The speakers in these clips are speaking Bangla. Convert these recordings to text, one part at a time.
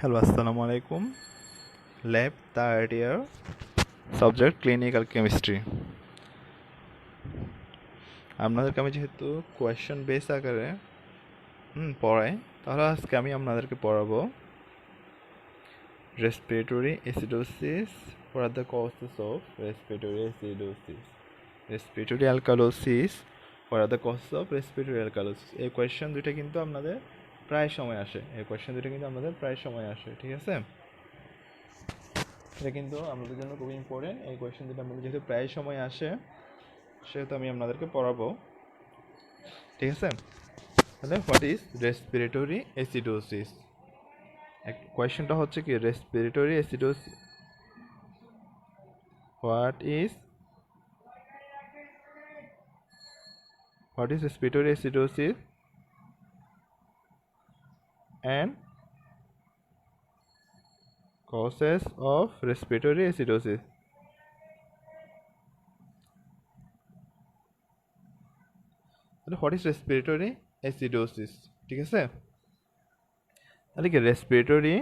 হ্যালো, আসসালামু আলাইকুম। Lab third year, subject clinical chemistry. আপনাদেরকে আমি যেহেতু কোয়েশ্চেন বেস আকারে পড়াই, তাহলে আজকে আমি আপনাদেরকে পড়াবো respiratory acidosis, what are the causes of respiratory acidosis, respiratory alkalosis, what are the causes of respiratory alkalosis। এই কোয়েশ্চেন দুইটা কিন্তু আপনাদের প্রায় সময় আসে, ঠিক আছে? এটা কিন্তু আমাদের জন্য খুবই ইম্পর্টেন্ট। এই কোয়েশ্চেন দুটো আমাদের যেহেতু প্রায় সময় আসে, সেহেতু আমি আপনাদেরকে পড়াবো, ঠিক আছে? তাহলে হোয়াট ইজ রেসপিরেটরি অ্যাসিডোসিস? কোয়েশ্চেনটা হচ্ছে কি, respiratory acidosis, what is respiratory acidosis and causes of respiratory acidosis। তাহলে হোয়াট ইজ রেসপিরেটরি অ্যাসিডোসিস, ঠিক আছে? তাহলে কি রেসপিরেটরি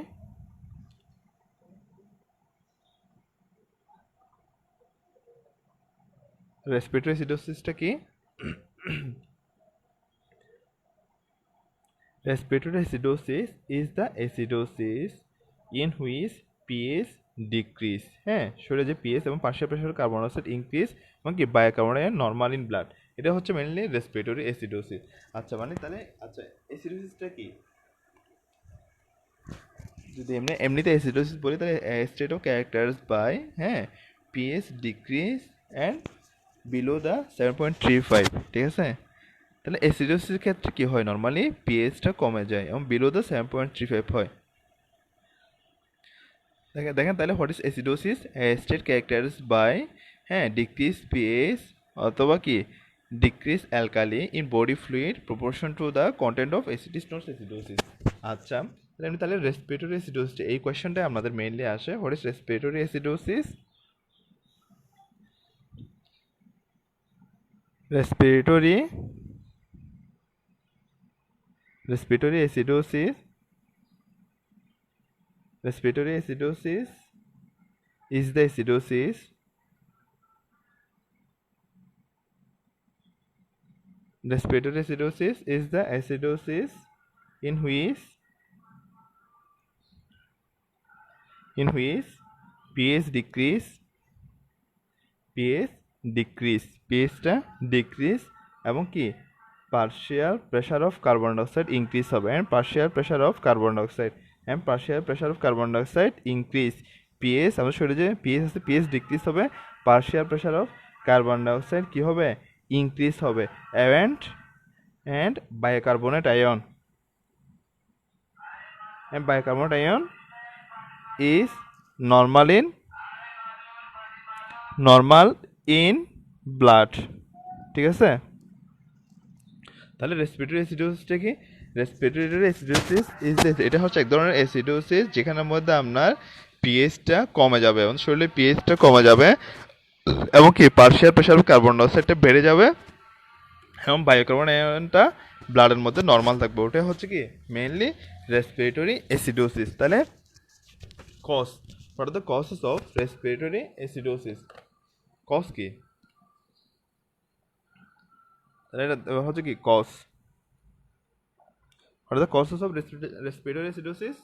অ্যাসিডোসিসটা কি? Respiratory acidosis is the acidosis in which pH decrease, হ্যাঁ, শরীরে যে pH এবং partial pressure carbon dioxide increase এবং কি বায়োকার্বন নর্মাল ইন ব্লাড, এটা হচ্ছে মেইনলি রেসপিরেটরি অ্যাসিডোসিস। আচ্ছা, মানে তাহলে অ্যাসিডোসিসটা কি? যদি এমনিতে অ্যাসিডোসিস বলি, তাহলে স্টেট অফ ক্যারেক্টারাইজড বাই, হ্যাঁ, pH decrease and below the 7.35, ঠিক আছে? তাহলে অ্যাসিডোসিসের ক্ষেত্রে কি হয়, নর্মালি পিএইচটা কমে যায় এবং বিলো দ্য 7.35 হয়। দেখেন তাহলে what is acidosis? State characterized by, হ্যাঁ, ডিক্রিজ পিএইচ অথবা কি decrease alkali in body fluid proportion to the content of acid is not acidosis. আচ্ছা, তাহলে রেসপিরেটরি অ্যাসিডোসিস, এই কোয়েশ্চেনটাই আমাদের মেইনলি আসে। What is respiratory acidosis? Respiratory acidosis, respiratory acidosis is the acidosis respiratory acidosis is the acidosis in which pH decrease, pHটা ডিক্রিজ এবং কি partial pressure of carbon dioxide increase হবে and partial pressure of carbon dioxide increase pH, আমাদের শরীরে যে পিএইচ আছে পিএইচ ডিক্রিজ হবে, partial pressure of carbon dioxide কি হবে, ইনক্রিজ হবে, and bicarbonate ion is normal in blood, ঠিক আছে? তাহলে রেসপিরেটরি অ্যাসিডোসিসটা কি? রেসপিরেটরি অ্যাসিডোসিস ইজ, এটা হচ্ছে এক ধরনের অ্যাসিডোসিস যেখানের মধ্যে আপনার পিএইচটা কমে যাবে, এবং শরীরে পিএইচটা কমে যাবে এবং কি পার্শিয়াল প্রেশার কার্বন ডাইঅক্সাইডটা বেড়ে যাবে এবং বায়োকার্বন আয়নটা ব্লাডের মধ্যে নর্মাল থাকবে। ওটা হচ্ছে কি মেইনলি রেসপিরেটরি অ্যাসিডোসিস। তাহলে cause, what are the causes of respiratory acidosis? Cause কি? তাহলে এটা হচ্ছে কি cause, what are the causes of respiratory acidosis?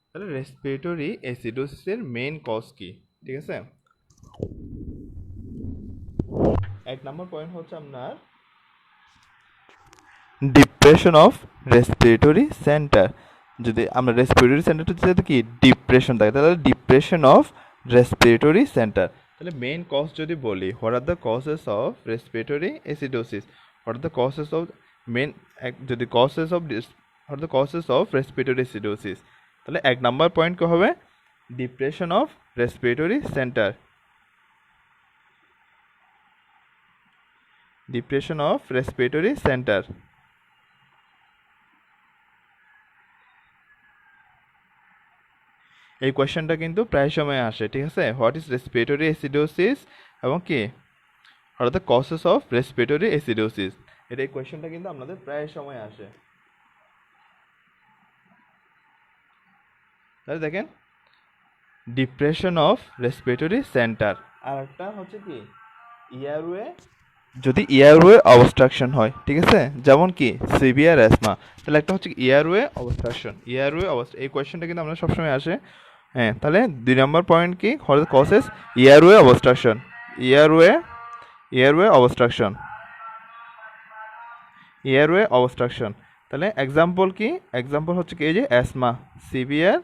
তাহলে রেসপিরেটরি অ্যাসিডোসিসের মেইন কজ কি, ঠিক আছে? এক নম্বর পয়েন্ট হচ্ছে আপনার ডিপ্রেশন অফ রেসপিরেটরি সেন্টার। যদি আমরা রেসপিরেটরি সেন্টারটা যদি কি ডিপ্রেশন থাকে, তাহলে ডিপ্রেশন অফ রেসপিরেটরি সেন্টার। তাহলে মেইন কজ যদি বলি, what are the causes of respiratory acidosis, what are the causes of main, যদি causes of what are the causes of respiratory acidosis, তাহলে এক নাম্বার পয়েন্ট কি হবে, depression of respiratory centre, depression of respiratory centre. এই কোয়েশ্চেনটা কিন্তু প্রায় সময় আসে, ঠিক আছে? হোয়াট ইজ রেসপিরেটরি অ্যাসিডোসিস এবং কি what are the causes of respiratory acidosis, এটা এই কোয়েশ্চেনটা কিন্তু আপনাদের প্রায় সময় আসে। তাহলে দেখেন ডিপ্রেশন অফ রেসপিরেটরি সেন্টার, আর একটা হচ্ছে কি ইয়ারওয়ে, যদি ইয়ারওয়ে অবস্ট্রাকশন হয়, ঠিক আছে, যেমন কি সিভিয়ার অ্যাসমা, তাহলে একটা হচ্ছে ইয়ারওয়ে অবস্ট্রাকশন, এই কোয়েশ্চেনটা কিন্তু আমরা সবসময় আসে। হ্যাঁ, তাহলে 2 নম্বর পয়েন্ট কি কজেস ইয়ারওয়ে অবস্ট্রাকশন, ইয়ারওয়ে ইয়ারওয়ে অবস্ট্রাকশন, ইয়ারওয়ে অবস্ট্রাকশন। তাহলে এক্সাম্পল কি, এক্সাম্পল হচ্ছে কি এই যে অ্যাসমা, সিভিয়ার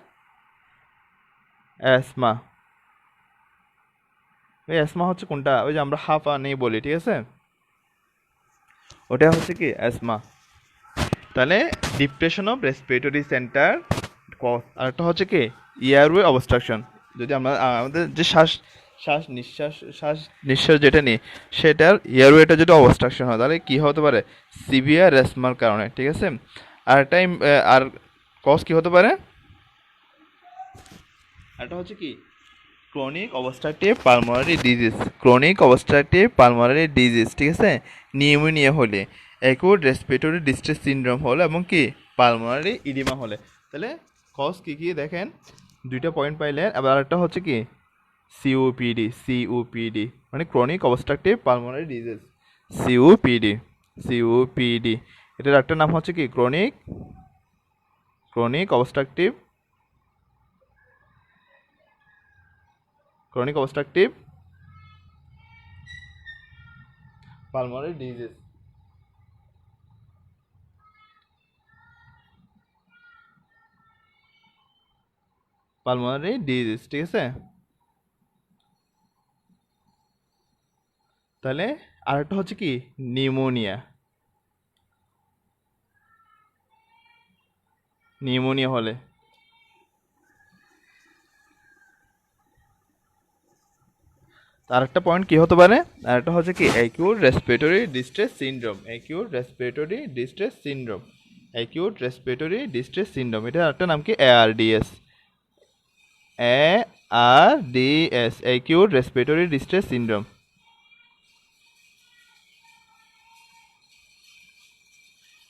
অ্যাসমা। ওই অ্যাসমা হচ্ছে কোনটা, ওই যে আমরা হাঁফা নেই বলি, ঠিক আছে, ওটা হচ্ছে কি অ্যাসমা। তাহলে depression of respiratory centre cause, আর একটা হচ্ছে কি ইয়ারওয়ে অবস্ট্রাকশন, যদি আমরা আমাদের যে শ্বাস নিঃশ্বাস যেটা নিই সেটার ইয়ারওয়েটা যদি অবস্ট্রাকশন হয় তাহলে কি হতে পারে, সিভিয়ার অ্যাসমার কারণে, ঠিক আছে। আর টাইম আর কজ কি হতে পারে, একটা হচ্ছে কি chronic obstructive pulmonary disease, chronic obstructive pulmonary disease, ঠিক আছে, নিউমোনিয়া হলে, অ্যাকুট রেসপিরেটরি ডিস্ট্রেস সিনড্রোম হলে এবং কি পালমোনারি ইডিমা হলে। তাহলে কজ কি কি দেখেন, 2টা পয়েন্ট পাইলেন। আবার আরেকটা হচ্ছে কি সিওপিডি মানে chronic obstructive pulmonary disease, COPD এটার একটা নাম হচ্ছে কি chronic obstructive pulmonary disease. Pulmonary disease, ঠিক আছে। তাহলে আরেকটা হচ্ছে কি নিউমোনিয়া হলে, আর একটা পয়েন্ট কি হতে পারে, আর একটা হচ্ছে কি acute respiratory distress syndrome, acute respiratory distress syndrome, এটা একটা নাম কি ARDS, acute respiratory distress syndrome,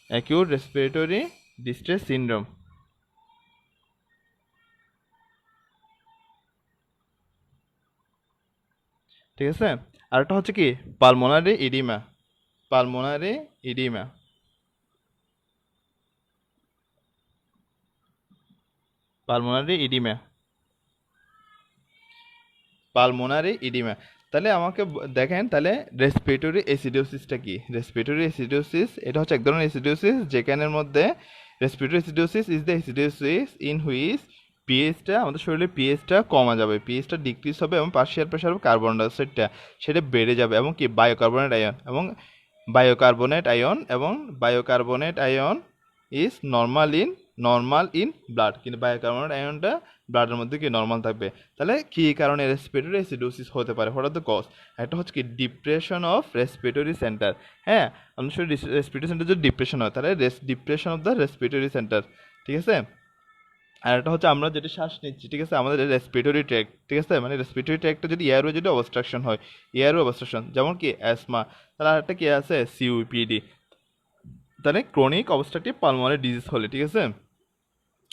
acute respiratory distress syndrome, ঠিক আছে। আর একটা হচ্ছে কি pulmonary oedema, pulmonary oedema, pulmonary oedema, pulmonary oedema. তাহলে আমাকে দেখেন, তাহলে রেসপিরেটরি অ্যাসিডোসিসটা কি, রেসপিরেটরি অ্যাসিডোসিস এটা হচ্ছে এক ধরনের অ্যাসিডোসিস যেখানের মধ্যে respiratory acidosis is the acidosis in which পিএইচটা, আমাদের শরীরের পিএইচটা কমা যাবে, পিএইচটা ডিক্রিজ হবে এবং পার্শিয়াল প্রেশার অফ কার্বন ডাইঅক্সাইডটা সেটা বেড়ে যাবে এবং কি bicarbonate ion is normal in blood, কিন্তু বায়োকার্বনেট আয়নটা ব্লাডের মধ্যে কি নর্মাল থাকবে। তাহলে কি কারণে রেসপিরেটরি অ্যাসিডোসিস হতে পারে, হোয়াট আর দ্য কজ, একটা হচ্ছে কি ডিপ্রেশন অফ রেসপিরেটরি সেন্টার। হ্যাঁ, আমাদের শরীর রেসপিরেটরি সেন্টার যদি ডিপ্রেশন হয় তাহলে depression of the respiratory centre, ঠিক আছে। আর একটা হচ্ছে আমরা যেটা শ্বাস নিচ্ছি, ঠিক আছে, আমাদের রেসপিরেটরি ট্র্যাক্ট, ঠিক আছে, মানে রেসপিরেটরি ট্র্যাক্টটা যদি এয়ারওয়ে যদি অবস্ট্রাকশন হয়, এয়ারওয়ে অবস্ট্রাকশন যেমন কি অ্যাসমা, তাহলে আরেকটা কি আছে সিওপিডি, তাহলে ক্রনিক অবস্ট্রাকটিভ পালমোনারি ডিজিজ হলে, ঠিক আছে।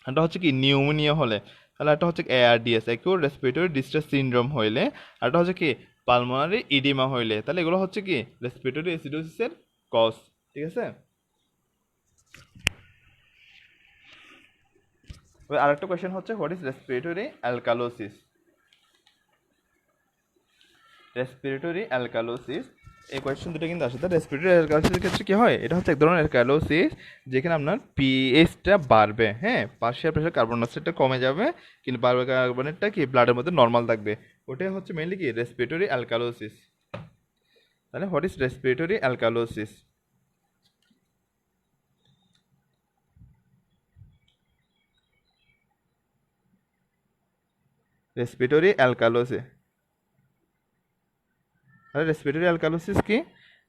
একটা হচ্ছে কি নিউমোনিয়া হলে, তাহলে একটা হচ্ছে ARDS, acute respiratory distress syndrome হইলে, আর একটা হচ্ছে কি পালমোনারি ইডিমা হইলে। তাহলে এগুলো হচ্ছে কি রেসপিরেটরি অ্যাসিডোসিসের কজ, ঠিক আছে। এবার আরেকটা কোয়েশ্চেন হচ্ছে what is respiratory alkalosis, respiratory alkalosis, এই কোয়েশ্চেন দুটো কিন্তু আসে। রেসপিরেটরি অ্যালকালোসিসের ক্ষেত্রে কি হয়, এটা হচ্ছে এক ধরনের অ্যালকালোসিস যেখানে আপনার পিএইচটা বাড়বে, হ্যাঁ, পার্শিয়াল প্রেশার কার্বন ডাইঅক্সাইডটা কমে যাবে কিন্তু কার্বনেটটা কি ব্লাডের মধ্যে নর্মাল থাকবে, ওটাই হচ্ছে মেইনলি কি রেসপিরেটরি অ্যালকালোসিস। তাহলে what is respiratory alkalosis, respiratory alkalosis, তাহলে রেসপিরেটরি অ্যালকালোসিস কি,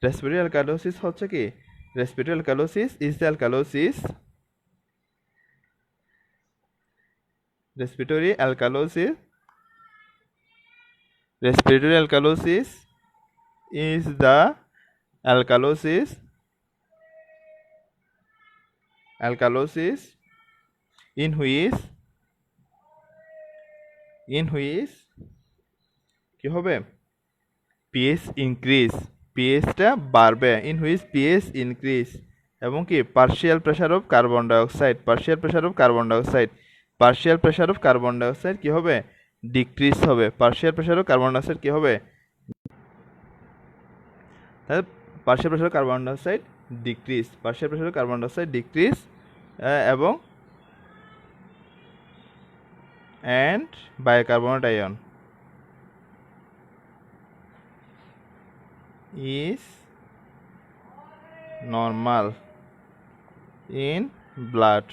রেসপিরেটরি অ্যালকালোসিস হচ্ছে কি respiratory alkalosis is the alkalosis respiratory alkalosis. Respiratory alkalosis is the alkalosis in which কি হবে pH ইনক্রিজ, pHটা বাড়বে, ইন হুইচ pH ইনক্রিজ, এবং কি partial pressure of carbon dioxide, partial pressure of carbon dioxide, partial pressure of carbon dioxide কি হবে ডিক্রিজ হবে, partial pressure of carbon dioxide কি হবে, তাহলে partial pressure of carbon dioxide decrease, partial pressure of carbon dioxide decrease এবং and bicarbonate ion is normal in blood.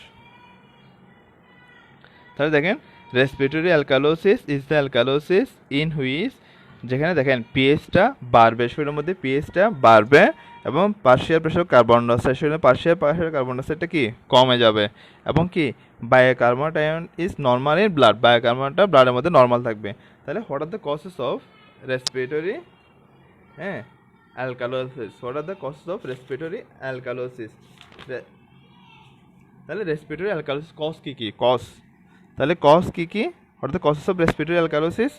তাহলে দেখেন respiratory alkalosis is the alkalosis in which, যেখানে দেখেন পিএইচটা বাড়বে, শরীরের মধ্যে পিএইচটা বাড়বে এবং পার্শিয়াল প্রেসার কার্বন ডাইঅক্সাইড, শরীরে পার্শিয়াল প্রেসার কার্বন ডাইঅক্সাইডটা কি কমে যাবে, এবং কি bicarbonate ion is normal in blood, বায়োকার্বনেটটা ব্লাডের মধ্যে নর্মাল থাকবে। তাহলে what are the causes of respiratory alkalosis, what are the causes of respiratory alkalosis? তাহলে রেসপিরেটরি অ্যালকালোসিস কজ কি কি, কজ, তাহলে কজ কি কি, what are the causes of respiratory alkalosis?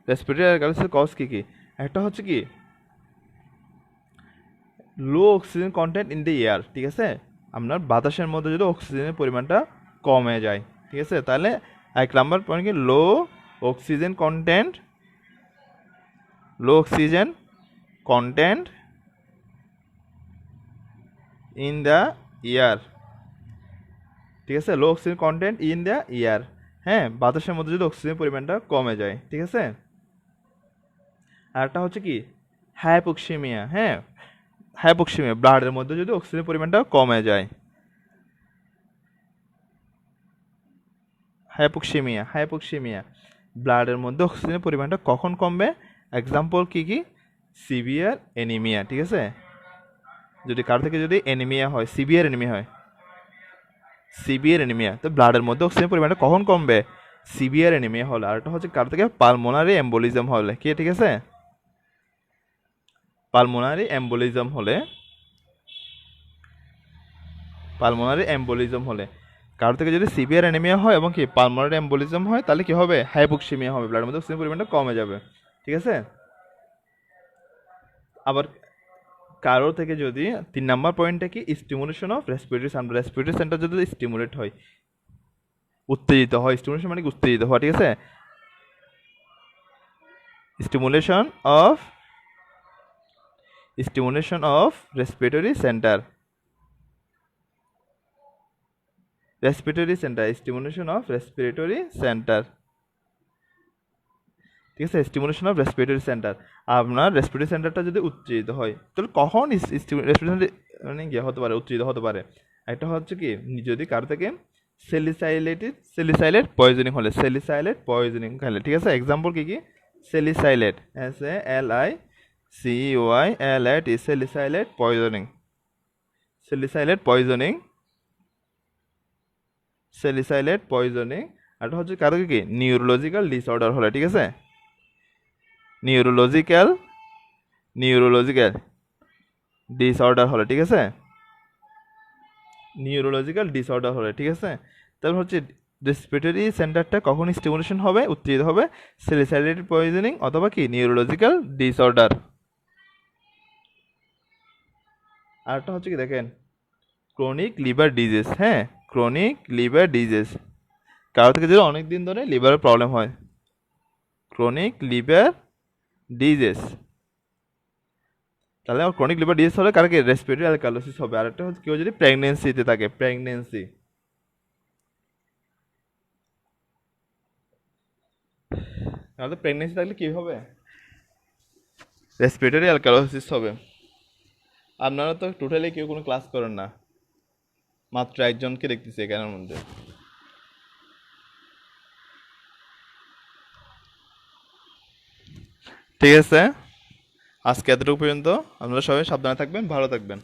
Respiratory alkalosis cause কি কি, একটা হচ্ছে কি low oxygen content in the air, ঠিক আছে, আপনার বাতাসের মধ্যে যদি অক্সিজেনের পরিমাণটা কমে যায়, ঠিক আছে, তাহলে এক নাম্বার পয়েন্ট কি low oxygen content, low oxygen content in the air, ঠিক আছে, low oxygen content in the air, হ্যাঁ, বাতাসের মধ্যে যদি অক্সিজেনের পরিমাণটা কমে যায়, ঠিক আছে। আরেকটা হচ্ছে কি হাইপোক্সিমিয়া, হ্যাঁ, হাইপোক্সিমিয়া, ব্লাডের মধ্যে যদি অক্সিজেনের পরিমাণটা কমে যায়, হাইপোক্সিমিয়া, হাইপোক্সিমিয়া, ব্লাডের মধ্যে অক্সিজেনের পরিমাণটা কখন কমবে, এক্সাম্পল কি কি সিভিয়ার অ্যানিমিয়া, ঠিক আছে, যদি কারো থেকে যদি অ্যানিমিয়া হয়, সিভিয়ার অ্যানিমিয়া হয়, সিভিয়ার অ্যানিমিয়া, তো ব্লাডের মধ্যে অক্সিজেনের পরিমাণটা কখন কমবে, সিভিয়ার অ্যানিমিয়া হলে। আর একটা হচ্ছে কারো থেকে পালমোনারি এম্বোলিজম হলে, কি ঠিক আছে, পালমোনারি এম্বোলিজম হলে, পালমোনারি এম্বোলিজম হলে, কারো থেকে যদি সিভিয়ার অ্যানিমিয়া হয় এবং কি পালমোনারি এম্বোলিজম হয়, তাহলে কি হবে হাইপোক্সিমিয়া হবে, ব্লাডের মধ্যে অক্সিজেনের পরিমাণটা কমে যাবে, ঠিক আছে। আবার কারো থেকে যদি 3 নাম্বার পয়েন্টটা কি stimulation of respiratory centre, respiratory centre যদি স্টিমুলেট হয়, উত্তেজিত হয়, স্টিমুলেশন মানে কি উত্তেজিত হওয়া, ঠিক আছে, stimulation of respiratory centre, respiratory centre, stimulation of respiratory centre, ঠিক আছে, স্টিমুলেশন অফ রেসপিরেটরি সেন্টার, আপনার রেসপিরেটরি সেন্টারটা যদি উত্তেজিত হয়, তাহলে কখন রেসপিরেটরি মানে ইয়ে হতে পারে, উত্তেজিত হতে পারে। একটা হচ্ছে কি যদি কারো থেকে সেলিসাইলেট পয়জনিং হলে, সেলিসাইলেট পয়জনিং হলে, ঠিক আছে, এক্সাম্পল কি কি সেলিসাইলেট, SALICOILAT, সেলিসাইলেট পয়জনিং, সেলিসাইলেট পয়জনিং, সেলিসাইলেট পয়জনিং। আর হচ্ছে কারো কি নিউরোলজিক্যাল ডিসঅর্ডার হলে, ঠিক আছে, নিউরোলজিক্যাল ডিসঅর্ডার হলে, ঠিক আছে, নিউরোলজিক্যাল ডিসঅর্ডার হলে, ঠিক আছে। তারপর হচ্ছে রেসপিরেটরি সেন্টারটা কখন স্টিমুলেশন হবে, উত্তেজিত হবে, সেলিসাইলেট পয়জনিং অথবা কি নিউরোলজিক্যাল ডিসঅর্ডার। আরেকটা হচ্ছে কি দেখেন ক্রনিক লিভার ডিজিজ, হ্যাঁ, ক্রনিক লিভার ডিজিজ, কারো থেকে যদি অনেক দিন ধরে লিভারের প্রবলেম হয়, ক্রনিক লিভার ডিজিজ, তাহলে ক্রনিক লিভার ডিজিজ হলে কারো কি রেসপিরেটরি অ্যালকালোসিস হবে। আর একটা হচ্ছে কেউ যদি প্রেগনেন্সিতে থাকে, প্রেগনেন্সি, তাহলে প্রেগনেন্সি থাকলে কী হবে রেসপিরেটরি অ্যালকালোসিস হবে। আপনারা তো টোটালি কেউ কোনো ক্লাস করেন না, মাত্র একজনকে দেখতেছি এখানের মধ্যে। ঠিক আছে, আজকে এতটুকু পর্যন্ত। আপনারা সবাই সাবধানে থাকবেন, ভালো থাকবেন।